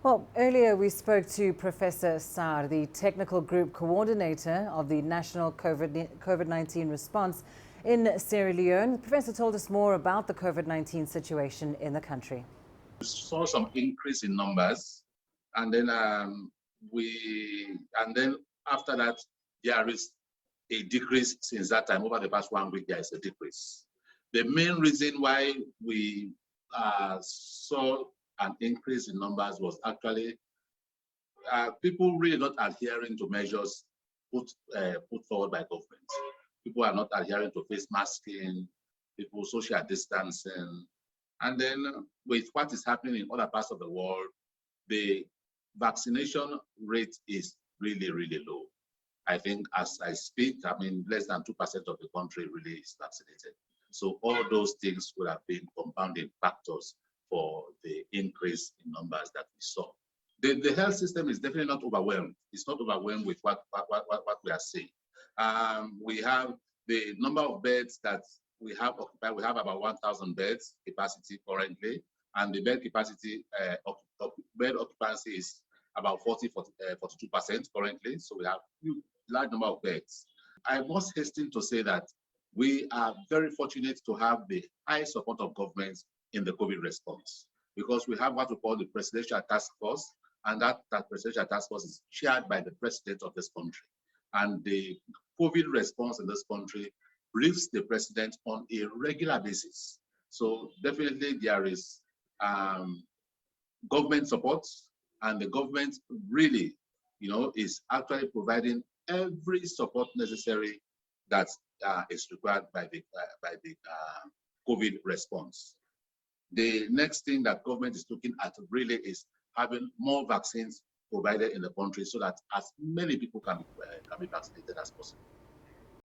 Well, earlier we spoke to Professor Sahr, the technical group coordinator of the national COVID-19 response in Sierra Leone. The professor told us more about the COVID-19 situation in the country. We saw some increase in numbers, and then after that there is a decrease since that time. Over the past 1 week, there is a decrease. The main reason why we saw an increase in numbers was actually people really not adhering to measures put forward by government. People are not adhering to face masking, people social distancing, and then with what is happening in other parts of the world, the vaccination rate is really, really low. I think as I speak, less than 2% of the country really is vaccinated. So all those things would have been compounding factors for the increase in numbers that we saw. The health system is definitely not overwhelmed. It's not overwhelmed with what we are seeing. We have the number of beds that we have occupied. We have about 1,000 beds capacity currently, and the bed capacity, bed occupancy is about 42% currently. So we have a large number of beds. I must hasten to say that we are very fortunate to have the high support of governments in the COVID response, because we have what we call the Presidential Task Force, and that Presidential Task Force is chaired by the President of this country. And the COVID response in this country briefs the President on a regular basis. So definitely there is government support, and the government really, is actually providing every support necessary that is required by the COVID response. The next thing that government is looking at really is having more vaccines provided in the country so that as many people can be vaccinated as possible.